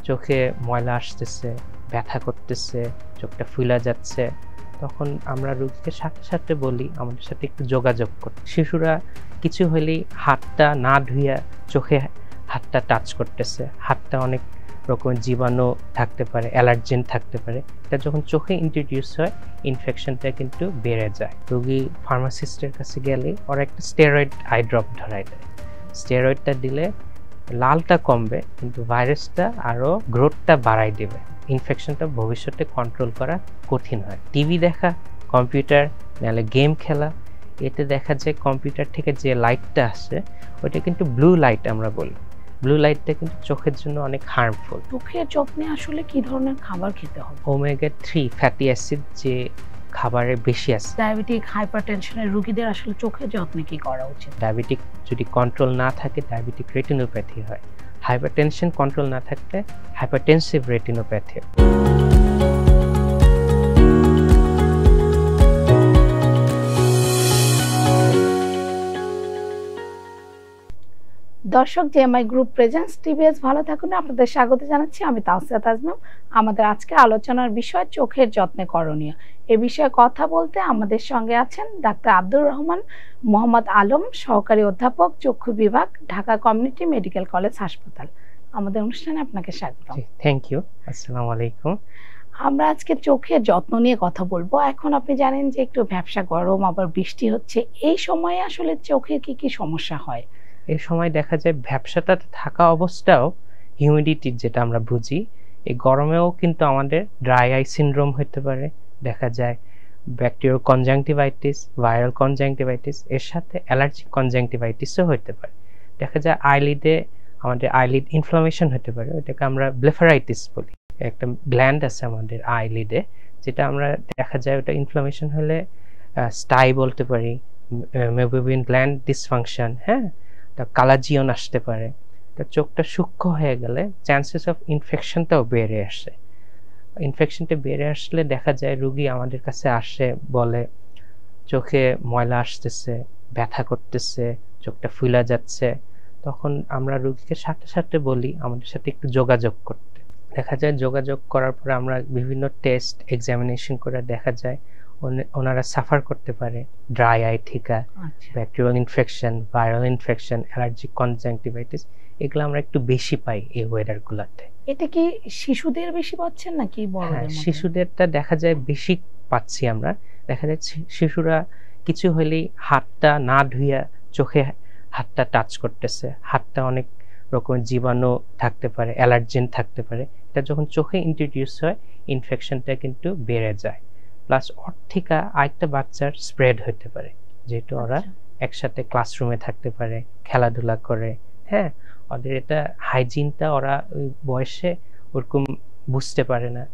চোখে ময়লা আসতেছে, ব্যথা করতেছে, চোখটা ফুলে যাচ্ছে, তখন আমরা রোগীকে সাথে সাথে বলি আমাদের সাথে একটু যোগাযোগ করতে। শিশুরা কিছু হলেই হাতটা না ধুইয়া চোখে হাতটা টাচ করতেছে, হাতটা অনেক রকমের জীবাণু থাকতে পারে, অ্যালার্জেন থাকতে পারে, এটা যখন চোখে ইন্ট্রোডিউস হয় ইনফেকশনটা কিন্তু বেড়ে যায়। রোগী ফার্মাসিস্টের কাছে গেলে ওরা একটা স্টেরয়েড আই ড্রপ ধরায় দেয়। স্টেরয়েডটা দিলে লালটা কমবে কিন্তু ভাইরাসটা আরও গ্রোথটা বাড়াই দেবে, ইনফেকশনটা ভবিষ্যতে কন্ট্রোল করা কঠিন হয়। টিভি দেখা, কম্পিউটার, নাহলে গেম খেলা, এতে দেখা যায় কম্পিউটার থেকে যে লাইটটা আসে ওইটা কিন্তু ব্লু লাইট আমরা বলি। ব্লু লাইটটা কিন্তু চোখের জন্য অনেক হার্মফুল। চোখের যত্নে আসলে কি ধরনের খাবার খেতে হবে? ওমেগা 3 ফ্যাটি অ্যাসিড যে খাবারে বেশি আছে। ডায়াবেটিক, হাইপারটেনশনের রোগীদের আসলে চোখের যত্নে কি করা উচিত? ডায়াবেটিক যদি কন্ট্রোল না থাকে ডায়াবেটিক রেটিনোপ্যাথি হয়, হাইপারটেনশন কন্ট্রোল না থাকলে হাইপারটেনসিভ রেটিনোপ্যাথি। দর্শক, জেএমআই গ্রুপ প্রেজেন্স টিভিএস ভালো থাকুন আপনাদের স্বাগত জানাচ্ছি। আমি তাওসিয়া তাজনম। আমাদের আজকে আলোচনার বিষয় চোখের যত্নে করণীয়। এ বিষয়ে কথা বলতে আমাদের সঙ্গে আছেন ডাক্তার আব্দুর রহমান মোহাম্মদ আলম, সহকারী অধ্যাপক, চক্ষু বিভাগ, ঢাকা কমিউনিটি মেডিকেল কলেজ হাসপাতাল। আমাদের অনুষ্ঠানে আপনাকে স্বাগত। Thank you. আসসালামু আলাইকুম। আমরা আজকে চোখের যত্ন নিয়ে কথা বলবো। এখন আপনি জানেন যে একটু ভ্যাপসা গরম, আবার বৃষ্টি হচ্ছে, এই সময়ে আসলে চোখের কি কি সমস্যা হয়? এই সময় দেখা যায় ভ্যাপসাটা থাকা অবস্থাও হিউমিডিটির যেটা আমরা বুঝি, এই গরমেও কিন্তু আমাদের ড্রাই আই সিনড্রোম হতে পারে। দেখা যায় ব্যাকটেরিয়াল কনজাংটিভাইটিস, ভাইরাল কনজাংটিভাইটিস, এর সাথে অ্যালার্জিক কনজাংটিভাইটিসও হতে পারে। দেখা যায় আইলিডে আমাদের আইলিড ইনফ্লামেশন হতে পারে, ওটাকে আমরা ব্লেফারাইটিস বলি। একটা গ্ল্যান্ড আছে আমাদের আইলিডে, যেটা আমরা দেখা যায় ওটা ইনফ্লামেশন হলে স্টাই বলতে পারি, মেবোবিয়ান গ্ল্যান্ড ডিসফাংশন, হ্যাঁ, কালাজিয়ন আসতে পারে। তা চোখটা সূক্ষ্ম হয়ে গেলে চান্সেস অফ ইনফেকশনটাও বেড়ে আসে। ইনফেকশনটা বেড়ে আসলে দেখা যায় রোগী আমাদের কাছে আসে, বলে চোখে ময়লা আসতেছে, ব্যথা করতেছে, চোখটা ফুলে যাচ্ছে, তখন আমরা রোগীকে সাথে সাথে বলি আমাদের সাথে একটু যোগাযোগ করতে। দেখা যায় যোগাযোগ করার পরে আমরা বিভিন্ন টেস্ট এক্সামিনেশন করে দেখা যায় ওনারা সাফার করতে পারে ড্রাই আই থেকে bacterial infection, viral infection, allergic conjunctivitis, এগুলো আমরা একটু বেশি পাই এই ওয়েদারগুলোতে। এটা কি শিশুদের বেশি পাচ্ছেন নাকি বড়দের? শিশুদেরটা দেখা যায় বেশি পাচ্ছি আমরা। দেখা যায় শিশুরা কিছু হলেই হাতটা না ধুইয়া চোখে হাতটা টাচ করতেছে, হাতটা অনেক রকমের জীবাণু থাকতে পারে, অ্যালার্জেন থাকতে পারে, এটা যখন চোখে ইন্ট্রোডিউস হয় ইনফেকশনটা কিন্তু বেড়ে যায়। প্লাস ওর থেকে আরেকটা বাচ্চার স্প্রেড হতে পারে, যেহেতু ওরা একসাথে ক্লাসরুমে থাকতে পারে, খেলাধুলা করে, হ্যাঁ, ওদের এটা হাইজিনটা ওরা ওই বয়সে ওরকম বুঝতে পারে না।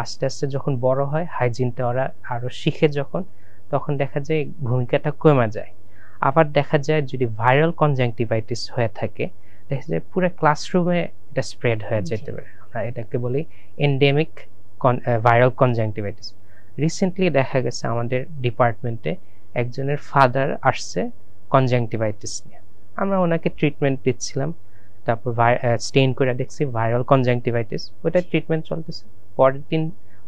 আস্তে আস্তে যখন বড় হয় হাইজিনটা ওরা আরো শিখে যখন, তখন দেখা যায় ভূমিকাটা কমে যায়। আবার দেখা যায় যদি ভাইরাল কনজাংটিভাইটিস হয়ে থাকে, দেখা যায় পুরো ক্লাসরুমে এটা স্প্রেড হয়ে যেতে পারে। আমরা এটাকে বলি এন্ডেমিক ভাইরাল কনজাংটিভাইটিস। রিসেন্টলি দেখা গেছে আমাদের ডিপার্টমেন্টে একজনের ফাদার আসছে কনজাংটিভাইটিস নিয়ে, আমরা ওনাকে ট্রিটমেন্ট দিচ্ছিলাম, তারপর স্টেইন করে দেখছি ভাইরাল কনজাংটিভাইটিস, ওটা ট্রিটমেন্ট চলতেছে। পরের দিন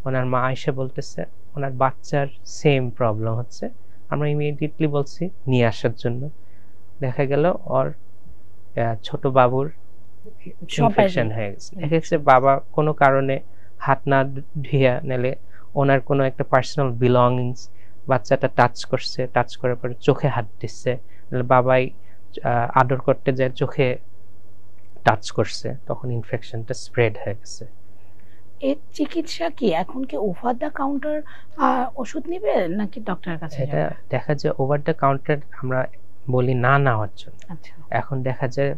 ওনার মা এসে বলতেছে ওনার বাচ্চার সেম প্রবলেম হচ্ছে, আমরা ইমিডিয়েটলি বলছি নিয়ে আসার জন্য। দেখা গেল ওর ছোট বাবুর ইনফেকশন হয়ে গেছে। দেখা গেছে বাবা কোনো কারণে হাত না ধুইয়া, নাহলে ওনার কোনো একটা পার্সোনাল বিলঙ্গিংস বাচ্চাটা টাচ করছে, টাচ করার পরে চোখে হাত দিচ্ছে, নাহলে বাবাই আদর করতে যায় চোখে টাচ করছে, তখন ইনফেকশনটা স্প্রেড হয়ে গেছে। এর চিকিৎসা কি এখন কি ওভার দ্য কাউন্টার ওষুধ নেবে নাকি ডক্টরের কাছে যাবে? এটা দেখা যায় ওভার দ্য কাউন্টার আমরা বলি না নেওয়ার জন্য। এখন দেখা যায়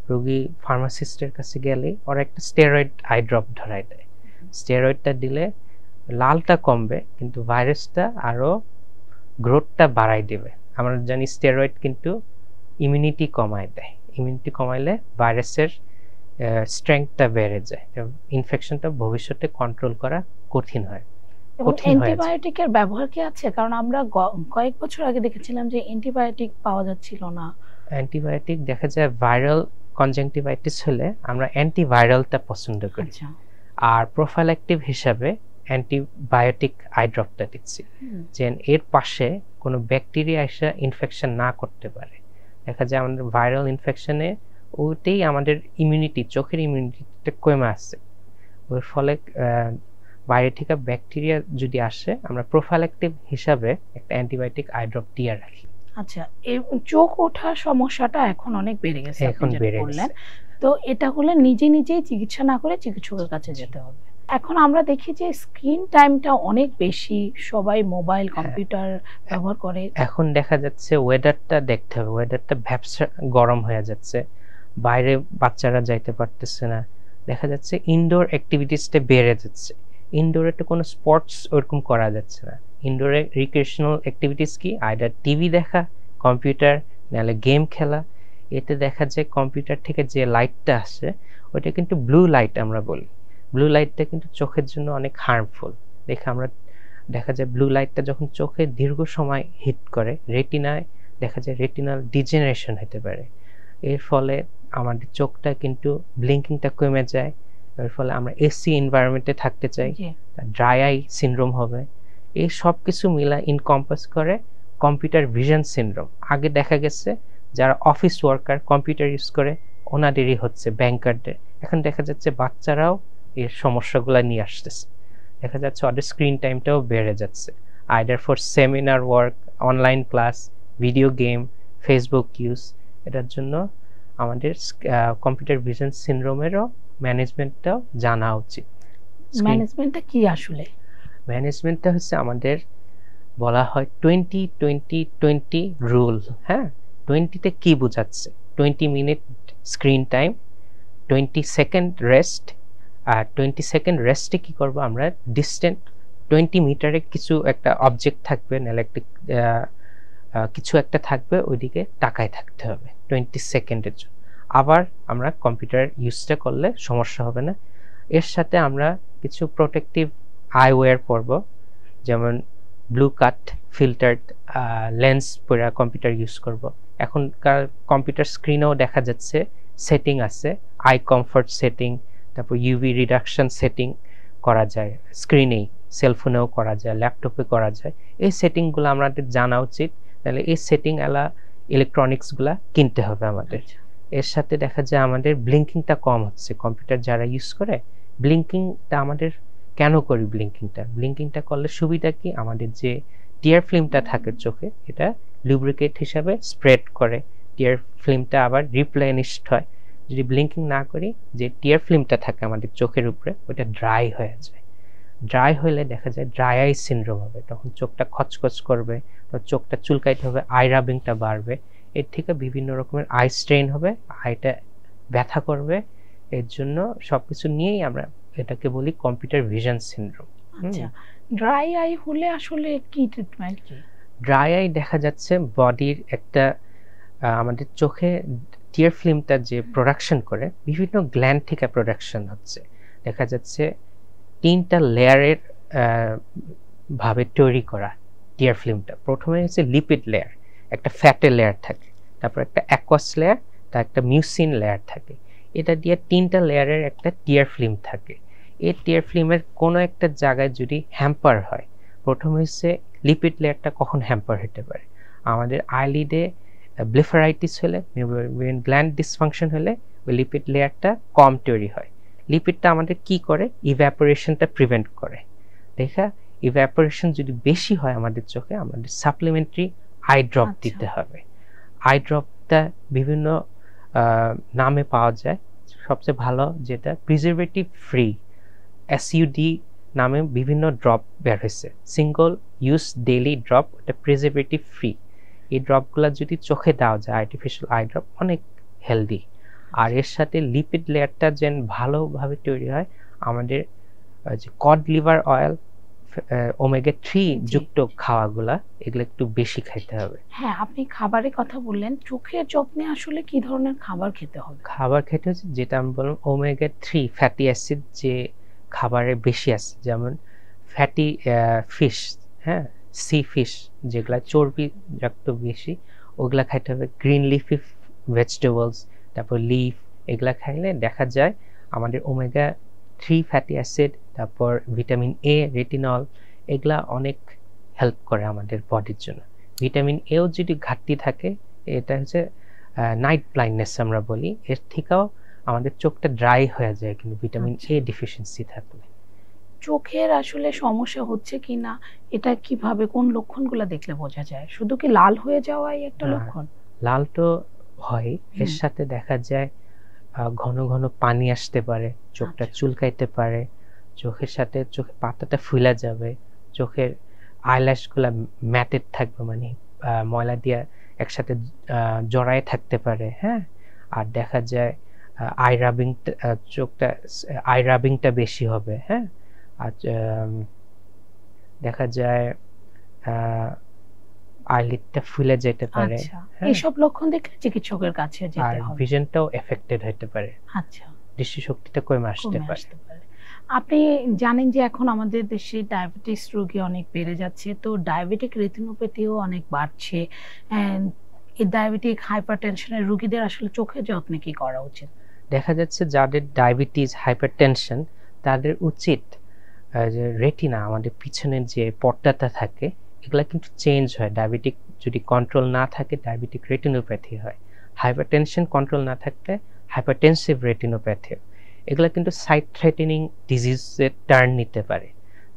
রোগী ফার্মাসিস্টের কাছে গেলে ওরা একটা স্টেরয়েড আই ড্রপ ধরায় দেয়। স্টেরয়েডটা দিলে লালটা কমবে কিন্তু ভাইরাসটা আরো গ্রোথটা বাড়াই দেবে। আমরা জানি স্টেরয়েড কিন্তু ইমিউনিটি কমায় দেয়, ইমিউনিটি কমাইলে ভাইরাসের স্ট্রেংথটা বেড়ে যায়, ইনফেকশনটা ভবিষ্যতে কন্ট্রোল করা কঠিন হয়। অ্যান্টিবায়োটিকের ব্যবহার কি আছে? কারণ আমরা কয়েক বছর আগে দেখেছিলাম যে অ্যান্টিবায়োটিক পাওয়া যাচ্ছিল না। অ্যান্টিবায়োটিক দেখা যায় ভাইরাল কনজাংটিভাইটিস হলে আমরা অ্যান্টিভাইরালটা পছন্দ করি, আচ্ছা আর প্রোফাইল্যাক্টিভ হিসাবে অ্যান্টিবায়োটিক আই ড্রপটা দিচ্ছি, যে এর পাশে কোনো ব্যাকটেরিয়া এসে ইনফেকশন না করতে পারে। দেখা যায় আমাদের ভাইরাল ইনফেকশনে ওইটাই আমাদের ইমিউনিটি, চোখের ইমিউনিটিটা কমে আসছে, ওর ফলে বাইরে থেকে ব্যাকটেরিয়া যদি আসে আমরা প্রোফাইল্যাক্টিভ হিসাবে একটা অ্যান্টিবায়োটিক আই ড্রপ দিয়ে রাখি। আচ্ছা, এই চোখ ওঠার সমস্যাটা এখন অনেক বেড়ে গেছে, এখন বেড়ে বললেন। গেছে। তো এটা হলে নিজেই চিকিৎসা না করে চিকিৎসকের কাছে যেতে হবে। এখন আমরা দেখি যে স্ক্রিন টাইমটা অনেক বেশি, সবাই মোবাইল কম্পিউটার ব্যবহার করে। এখন দেখা যাচ্ছে ওয়েদারটা দেখতে হবে, ওয়েদারটা ভ্যাপসা গরম হয়ে যাচ্ছে, বাইরে বাচ্চারা যাইতে পারতেছে না, দেখা যাচ্ছে ইনডোর অ্যাক্টিভিটিসটা বেড়ে যাচ্ছে, ইনডোরে তো কোনো স্পোর্টস ওরকম করা যাচ্ছে না। ইনডোরে রিক্রিয়েশনাল অ্যাক্টিভিটিস কি, আইদার টিভি দেখা, কম্পিউটার, নাহলে গেম খেলা। এতে দেখা যায় কম্পিউটার থেকে যে লাইটটা আসে ওইটা কিন্তু ব্লু লাইট আমরা বলি, ব্লু লাইটটা কিন্তু চোখের জন্য অনেক হার্মফুল। দেখা যায় ব্লু লাইটটা যখন চোখে দীর্ঘ সময় হিট করে রেটিনায় দেখা যায় রেটিনাল ডিজেনারেশন হতে পারে। এর ফলে আমাদের চোখটা কিন্তু ব্লিঙ্কিংটা কমে যায়, এর ফলে আমরা এসি এনভায়রনমেন্টে থাকতে চাই, ড্রাই আই সিনড্রোম হবে। এই সব কিছু মিলা ইনকম্পাস করে কম্পিউটার ভিশন সিনড্রোম। আগে দেখা গেছে যারা অফিস ওয়ার্কার কম্পিউটার ইউজ করে ওনাদেরই হচ্ছে, ব্যাংকারদের। এখন দেখা যাচ্ছে বাচ্চারাও এর সমস্যাগুলো নিয়ে আসতেছে, দেখা যাচ্ছে ওদের স্ক্রিন টাইমটাও বেড়ে যাচ্ছে, either for seminar work, online class, video game, Facebook use. এটার জন্য আমাদের কম্পিউটার ভিশন সিনড্রোমেরও ম্যানেজমেন্টটাও জানা উচিত। ম্যানেজমেন্টটা কি আসলে? ম্যানেজমেন্টটা হচ্ছে আমাদের বলা হয় 20-20-20 রুল। হ্যাঁ, 20তে কি বোঝাচ্ছে, 20 minute screen time, 20 second rest, আর 20 সেকেন্ড রেস্টে কি করব আমরা, ডিস্টেন্ট 20 মিটারে কিছু একটা অবজেক্ট থাকবে, নাহলে একটা কিছু একটা থাকবে, ওইদিকে তাকায় থাকতে হবে 20 সেকেন্ডের জন্য। আবার আমরা কম্পিউটার ইউজটা করলে সমস্যা হবে না। এর সাথে আমরা কিছু প্রোটেক্টিভ আইওয়্যার পরব, যেমন ব্লু কাট ফিল্টার্ড লেন্স পরে কম্পিউটার ইউজ করব। এখনকার কম্পিউটার স্ক্রিনেও দেখা যাচ্ছে সেটিং আছে, আই কমফর্ট সেটিং, তারপর ইউভি রিডাকশন সেটিং করা যায়, স্ক্রিনেই, সেলফোনেও করা যায়, ল্যাপটপে করা যায়। এই সেটিংগুলো আমাদের জানা উচিত, তাহলে এই সেটিং ইলেকট্রনিক্সগুলা কিনতে হবে আমাদের। এর সাথে দেখা যায় আমাদের ব্লিঙ্কিংটা কম হচ্ছে, কম্পিউটার যারা ইউজ করে ব্লিঙ্কিংটা আমাদের কেন করি, ব্লিঙ্কিংটা করলে সুবিধা কি, আমাদের যে টিয়ার ফিল্মটা থাকে চোখে, এটা লুব্রিকেট হিসাবে স্প্রেড করে, টিয়ার ফিল্মটা আবার রিপ্লেনিশড হয়। যদি ব্লিঙ্কিং না করি, যে টিয়ার ফিল্মটা থাকে আমাদের চোখের উপরে ওটা ড্রাই হয়ে যায়, ড্রাই হলে দেখা যায় ড্রাই আই সিনড্রোম হবে, তখন চোখটা খচখচ করবে, চোখটা চুলকাইতে হবে, আই রাবিংটা বাড়বে, এর থেকে বিভিন্ন রকমের আই স্ট্রেন হবে, আইটা ব্যথা করবে। এর জন্য সবকিছু নিয়েই আমরা এটাকে বলি কম্পিউটার ভিশন সিনড্রোম। আচ্ছা, ড্রাই আই হলে আসলে কি ট্রিটমেন্ট কি? ড্রাই আই দেখা যাচ্ছে বডির একটা আমাদের চোখে টিয়ার ফিল্মটা যে প্রোডাকশন করে বিভিন্ন গ্ল্যান্ড থেকে প্রোডাকশন হচ্ছে, দেখা যাচ্ছে 3টা লেয়ারের ভাবে তৈরি করা টিয়ার ফিল্মটা। প্রথমে হচ্ছে লিপিড লেয়ার, একটা ফ্যাটের লেয়ার থাকে, তারপর একটা অ্যাকোয়াস লেয়ার, তার একটা মিউসিন লেয়ার থাকে, এটা দিয়ে 3টা লেয়ারের একটা টিয়ার ফিল্ম থাকে। এই টিয়ার ফিল্মের কোনো একটা জায়গায় যদি হ্যাম্পার হয়, প্রথম হচ্ছে লিপিড লেয়ারটা কখন হ্যাম্পার হতে পারে, আমাদের আইলিডে ব্লেফারাইটিস হলে, মেমব্রেন গ্ল্যান্ড ডিসফাংশন হলে ওই লিপিড লেয়ারটা কম তৈরি হয়। লিপিডটা আমাদের কি করে, ইভ্যাপোরেশনটা প্রিভেন্ট করে। দেখা ইভ্যাপোরেশন যদি বেশি হয় আমাদের চোখে, আমাদের সাপ্লিমেন্টারি আই ড্রপ দিতে হবে। আই ড্রপটা বিভিন্ন নামে পাওয়া যায়, সবচেয়ে ভালো যেটা প্রিজারভেটিভ ফ্রি এসইউডি নামে বিভিন্ন ড্রপ বের হয়েছে, সিঙ্গল ইউজ ডেইলি ড্রপ, এটা প্রিজারভেটিভ ফ্রি। এই ড্রপগুলো যদি চোখে দেওয়া যায়, আর্টিফিশিয়াল আই ড্রপ, অনেক হেলদি। আর এর সাথে লিপিড লেয়ারটা যেন ভালোভাবে তৈরি হয়, আমাদের যে কড লিভার অয়েল, ওমেগা 3 যুক্ত খাওয়াগুলা, এগুলো একটু বেশি খাইতে হবে। হ্যাঁ, আপনি খাবারের কথা বললেন, চোখের যত্নে আসলে কি ধরনের খাবার খেতে হবে? খাবার খেতে হচ্ছে যেটা আমি বললাম, ওমেগা 3 ফ্যাটি অ্যাসিড যে খাবারে বেশি আছে, যেমন ফ্যাটি ফিশ, হ্যাঁ, সি ফিশ, যেগুলা চর্বি যুক্ত বেশি, ওগুলা খাইতে হবে। গ্রিন লিফি ভেজিটেবলস, তারপর লিফ, এগুলা খাইলে দেখা যায় আমাদের ওমেগা 3 ফ্যাটি অ্যাসিড, তারপর ভিটামিন এ, রেটিনল, এগুলা অনেক হেল্প করে আমাদের বডির জন্য। ভিটামিন এও যদি ঘাটতি থাকে, এটা হচ্ছে নাইট ব্লাইন্ডনেস আমরা বলি, এর থেকেও আমাদের চোখটা ড্রাই হয়ে যায় কিন্তু ভিটামিন এ ডিফিসিয়েন্সি থাকলে। চোখের আসলে সমস্যা হচ্ছে কিনা এটা কিভাবে, কোন লক্ষণগুলো দেখলে বোঝা যায়? শুধু কি লাল হয়ে যাওয়াই একটা লক্ষণ? লাল তো হয়, এর সাথে দেখা যায় ঘন ঘন পানি আসতে পারে, চোখটা চুলকাইতে পারে, চোখের সাথে চোখের পাতাটা ফুলে যাবে, চোখের আইল্যাশ গুলা ম্যাটেড থাকবে, মানে ময়লা দিয়ে একসাথে জড়ায় থাকতে পারে। হ্যাঁ, আর দেখা যায় আই রাবিং, চোখটা আই রাবিংটা বেশি হবে। হ্যাঁ, আর দেখা যায় আইলিডটা ফুলে যেতে পারে। এইসব লক্ষণ দেখলে চিকিৎসকের কাছে যেতে হবে। আর ভিশনটাও এফেক্টেড হতে পারে। আচ্ছা, দৃষ্টিশক্তিটা কমে আসতে পারে। আপনি জানেন যে এখন আমাদের দেশে ডায়াবেটিস রোগী অনেক বেড়ে যাচ্ছে, তো ডায়াবেটিক রেটিনোপ্যাথিও অনেক বাড়ছে। এই ডায়াবেটিক হাইপারটেনশনের রোগীদের আসলে চোখের যত্নে কি করা উচিত? দেখা যাচ্ছে যাদের ডায়াবেটিস, হাইপারটেনশন, তাদের উচিত যে রেটিনা, আমাদের পিছনের যে পর্দাটা থাকে, এগুলা কিন্তু চেঞ্জ হয়। ডায়াবেটিক যদি কন্ট্রোল না থাকে, ডায়াবেটিক রেটিনোপ্যাথি হয়। হাইপারটেনশন কন্ট্রোল না থাকলে হাইপারটেনসিভ রেটিনোপ্যাথি। এগুলা কিন্তু সাইট থ্রেটেনিং ডিজিজের টার্ন নিতে পারে।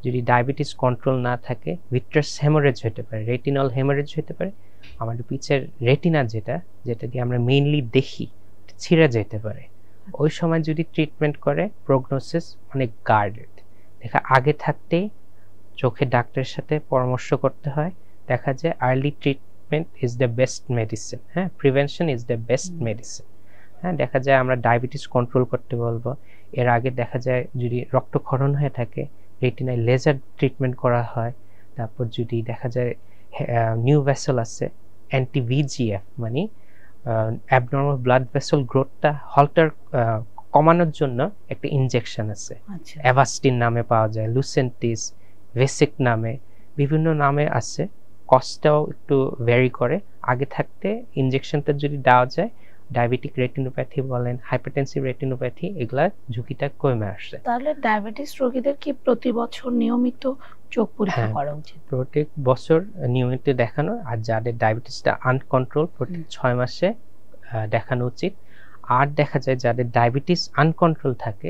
যদি ডায়াবেটিস কন্ট্রোল না থাকে, ভিট্রাস হেমোরেজ হতে পারে, রেটিনল হেমোরেজ হতে পারে। আমাদের পিছের রেটিনা যেটা দিয়ে আমরা মেইনলি দেখি, ছিঁড়ে যেতে পারে। ওই সময় যদি ট্রিটমেন্ট করে, প্রগনোসিস অনেক গার্ডেড। দেখা আগে থাকতেই চোখের ডাক্তারের সাথে পরামর্শ করতে হয়। দেখা যায় early treatment is the best medicine. হ্যাঁ, prevention is the best medicine. হ্যাঁ, দেখা যায় আমরা ডায়াবেটিস কন্ট্রোল করতে বলবো। এর আগে দেখা যায় যদি রক্তক্ষরণ হয়ে থাকে, রেটিনায় লেজার ট্রিটমেন্ট করা হয়। তারপর যদি দেখা যায় নিউ ভেসেল আছে, অ্যান্টি ভিজিএফ, মানে অ্যাবনর্মাল ব্লাড ভেসেল গ্রোথটা হল্টার কমানোর জন্য একটা ইনজেকশন আছে, অ্যাভাস্টিন নামে পাওয়া যায়, লুসেন্টিস, ভেসিক নামে, বিভিন্ন নামে আছে। কস্টটাও একটু ভ্যারি করে। আগে থাকতে ইনজেকশনটা যদি দেওয়া যায়, ডায়াবেটিক রেটিনোপ্যাথি বলেন, হাইপারটেনসিভ রেটিনোপ্যাথি, এগুলার ঝুঁকিটা কমে আসে। তাহলে ডায়াবেটিস রোগীদের কি প্রতি বছর নিয়মিত চোখ পরীক্ষা করা উচিত? প্রত্যেক বছর নিয়মিত দেখানো, আর যাদের ডায়াবেটিসটা আনকন্ট্রোল, প্রতি 6 মাসে দেখানো উচিত। আর দেখা যায় যাদের ডায়াবেটিস আনকন্ট্রোল থাকে,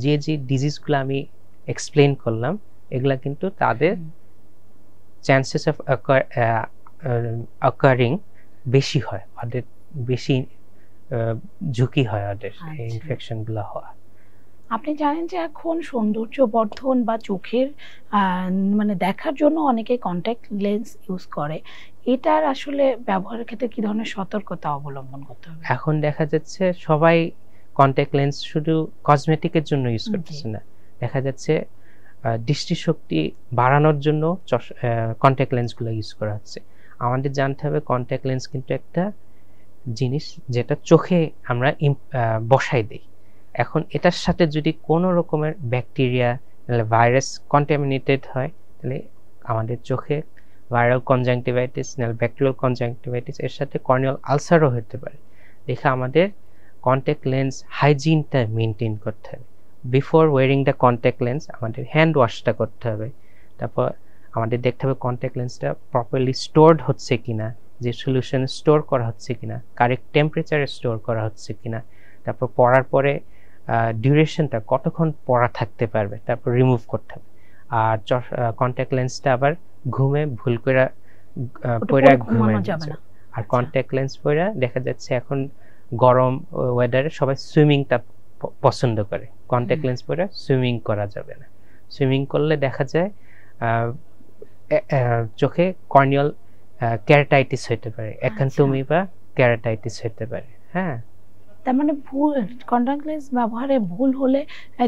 যে ডিজিজগুলো আমি এক্সপ্লেইন করলাম, এগুলা কিন্তু তাদের চান্সেস অফ অকারিং বেশি হয়, ওদের বেশি ঝুঁকি হয় ওদের এই ইনফেকশনগুলো হওয়া। আপনি জানেন যে এখন সৌন্দর্য বর্ধন বা চোখের মানে দেখার জন্য অনেকে কন্ট্যাক্ট লেন্স ইউজ করে। এটার আসলে ব্যবহারের ক্ষেত্রে কি ধরনের সতর্কতা অবলম্বন করতে হবে? এখন দেখা যাচ্ছে সবাই কন্ট্যাক্ট লেন্স শুধু কসমেটিকের জন্য ইউজ করতেছে না। দেখা যাচ্ছে দৃষ্টিশক্তি বাড়ানোর জন্য কন্ট্যাক্ট লেন্সগুলো ইউজ করা হচ্ছে। আমাদের জানতে হবে কন্ট্যাক্ট লেন্স কিন্তু একটা জিনিস যেটা চোখে আমরা বসাই দিই। এখন এটার সাথে যদি কোনো রকমের ব্যাকটেরিয়া, ভাইরাস কন্টামিনেটেড হয়, তাহলে আমাদের চোখে ভাইরাল কনজাংটিভাইটিস, ব্যাকটেরিয়াল কনজাংটিভাইটিস, এর সাথে কর্নিয়াল আলসারও হতে পারে। দেখে আমাদের কন্ট্যাক্ট লেন্স হাইজিনটা মেনটেন করতে হবে। Before wiring the contact lens আমাদের হ্যান্ড ওয়াশটা করতে হবে। তারপর আমাদের দেখতে হবে কন্ট্যাক্ট লেন্সটা প্রপারলি স্টোরড হচ্ছে কিনা, যে সলিউশনে স্টোর করা হচ্ছে কিনা, কারেক্ট টেম্পারেচারে স্টোর করা হচ্ছে কিনা। তারপর পরার পরে ডিউরেশনটা কতক্ষণ পরা থাকতে পারবে, তারপর রিমুভ করতে হবে। আর কন্ট্যাক্ট লেন্সটা আবার ঘুমে ভুল করে পরে ঘুমানো যাবে না। আর কন্ট্যাক্ট লেন্স পরে দেখা যাচ্ছে এখন গরম ওয়েদারে সবাই সুইমিংটা পছন্দ করে, কন্ট্যাক্ট লেন্স পরে সুইমিং করা যাবে না। সুইমিং করলে দেখা যায় চোখে কর্নিয়াল ক্যারাটাইটিস হতে পারে, অ্যাকান্থোমি বা ক্যারাটাইটিস হতে পারে। হ্যাঁ, তার মানে ভুল কন্ট্যাক্ট লেন্স ব্যবহারে ভুল হলে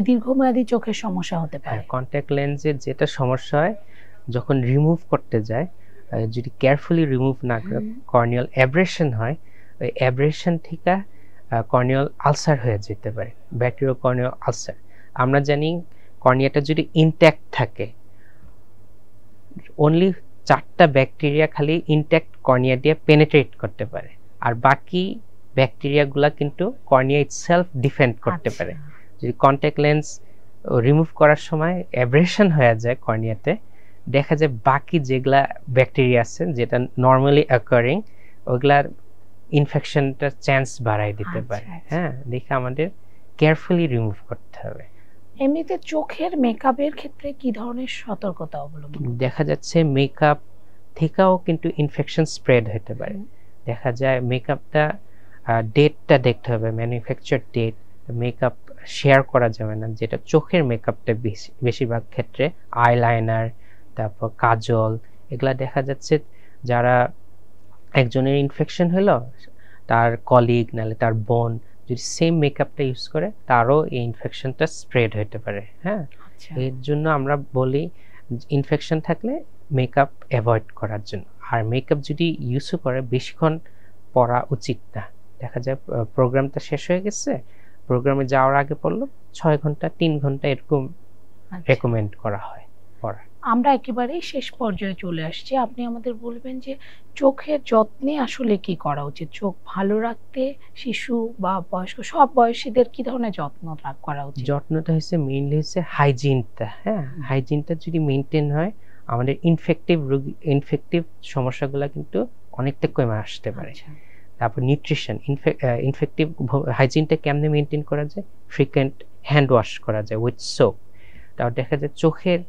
দীর্ঘমেয়াদী চোখের সমস্যা হতে পারে। কন্ট্যাক্ট লেন্সের যেটা সমস্যা হয়, যখন রিমুভ করতে যায়, যদি কেয়ারফুলি রিমুভ না করে কর্নিয়াল অ্যাব্রেশন হয়, ওই অ্যাব্রেশন থেকে কর্নিয়াল আলসার হয়ে যেতে পারে, ব্যাকটেরিয়াল কর্নিয়াল আলসার। আমরা জানি কর্নিয়াটা যদি ইনট্যাক্ট থাকে, অনলি 4টা ব্যাকটেরিয়া খালি ইনট্যাক্ট কর্নিয়া দিয়ে পেনেট্রেট করতে পারে, আর বাকি ব্যাকটেরিয়াগুলা কিন্তু কর্নিয়া ইটসেলফ ডিফেন্ড করতে আচ্ছা। পারে। যদি কন্ট্যাক্ট লেন্স রিমুভ করার সময় অ্যাব্রেশন হয়ে যায় কর্নিয়াতে, দেখা যায় বাকি যেগুলা ব্যাকটেরিয়া আছে যেটা নর্মালি অ্যাকারিং, ওগুলার ইনফেকশনটার চান্স বাড়ায় দিতে আচ্ছা, পারে। আচ্ছা। হ্যাঁ, দেখে আমাদের কেয়ারফুলি রিমুভ করতে হবে। এমনিতে চোখের মেকআপের ক্ষেত্রে কি ধরনের সতর্কতা অবলম্বন করতে দেখা যাচ্ছে মেকআপ থেকেও কিন্তু ইনফেকশন স্প্রেড হতে পারে। হুম। দেখা যায় মেকআপটা ডেটটা দেখতে হবে, ম্যানুফ্যাকচার ডেট। মেকআপ শেয়ার করা যাবে না, যেটা চোখের মেকআপটা বেশিরভাগ ক্ষেত্রে আইলাইনার, তারপর কাজল, এগুলা দেখা যাচ্ছে যারা একজনের ইনফেকশন হলো, তার কলিগ নাহলে তার বোন যদি সেম মেকআপটা ইউজ করে, তারও এই ইনফেকশনটা স্প্রেড হতে পারে। হ্যাঁ, আচ্ছা। এর জন্য আমরা বলি ইনফেকশন থাকলে মেকআপ অ্যাভয়েড করার জন্য। আর মেকআপ যদি ইউজও করে বেশিক্ষণ পরা উচিত না। দেখা যায় প্রোগ্রামটা শেষ হয়ে গেছে, প্রোগ্রামে যাওয়ার আগে পড়লো 6 ঘন্টা 3 ঘন্টা এরকম আচ্ছা। রেকমেন্ড করা হয় পড়া। আমরা একেবারেই শেষ পর্যায়ে চলে আসছি। আপনি আমাদের বলবেন যে চোখের যত্নে আসলে কি করা উচিত? চোখ ভালো রাখতে শিশু বা বয়স্ক সব বয়সীদের কি ধরনের যত্ন করা উচিত? যত্নটা হচ্ছে মেইনলি হচ্ছে হাইজিনটা। হ্যাঁ, হাইজিনটা যদি মেনটেন হয়, আমাদের ইনফেক্টিভ সমস্যাগুলো কিন্তু অনেকটা কমে আসতে পারে। আচ্ছা। তারপর নিউট্রিশন, ইনফেক্টিভ হাইজিনটা কেমনে মেনটেন করা যায়? ফ্রিকোয়েন্ট হ্যান্ড ওয়াশ করা যায় উইথ সোপ। তারপর দেখা যায় চোখের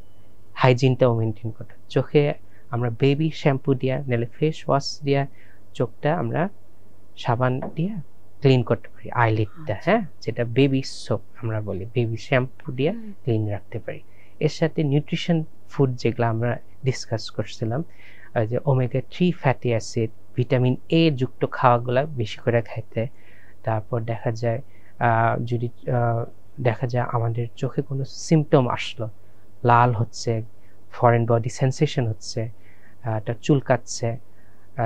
হাইজিনটাও মেনটেন করা। চোখে আমরা বেবি শ্যাম্পু দিয়া নাহলে ফেস ওয়াশ দিয়া চোখটা আমরা সাবান দিয়া ক্লিন করতে পারি, আইলিডটা। আচ্ছা। হ্যাঁ, যেটা বেবি সোপ আমরা বলি, বেবি শ্যাম্পু দিয়া ক্লিন রাখতে পারি। এর সাথে নিউট্রিশন ফুড যেগুলো আমরা ডিসকাস করছিলাম, যে omega 3 fatty acid, vitamin A যুক্ত খাওয়াগুলা বেশি করে খাইতে। তারপর দেখা যায় যদি দেখা যায় আমাদের চোখে কোনো সিমটম আসলো, লাল হচ্ছে, ফরেন বডি সেন্সেশন হচ্ছে, তার চুলকাচ্ছে,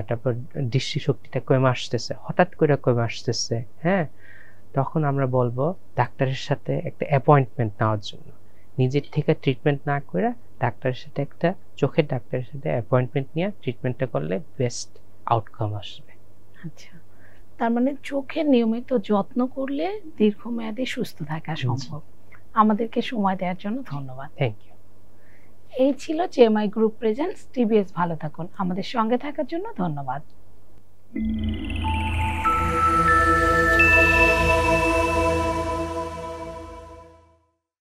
তারপর দৃষ্টিশক্তিটা কমে আসতেছে, হঠাৎ করে কমে আসতেছে, হ্যাঁ, তখন আমরা বলবো ডাক্তারের সাথে একটা অ্যাপয়েন্টমেন্ট নেওয়ার জন্য। নিজের থেকে ট্রিটমেন্ট না করে ডাক্তারের সাথে একটা চোখের ডাক্তারের সাথে অ্যাপয়েন্টমেন্ট নিয়ে ট্রিটমেন্টটা করলে বেস্ট আউটকাম আসবে। আচ্ছা। তার মানে চোখের নিয়মিত যত্ন করলে দীর্ঘমেয়াদী সুস্থ থাকা সম্ভব। আমাদেরকে সময় দেওয়ার জন্য ধন্যবাদ। Thank you. এই ছিল জেএমআই গ্রুপ প্রেজেন্টস টিবিএস ভালো থাকুন। আমাদের সঙ্গে থাকার জন্য ধন্যবাদ।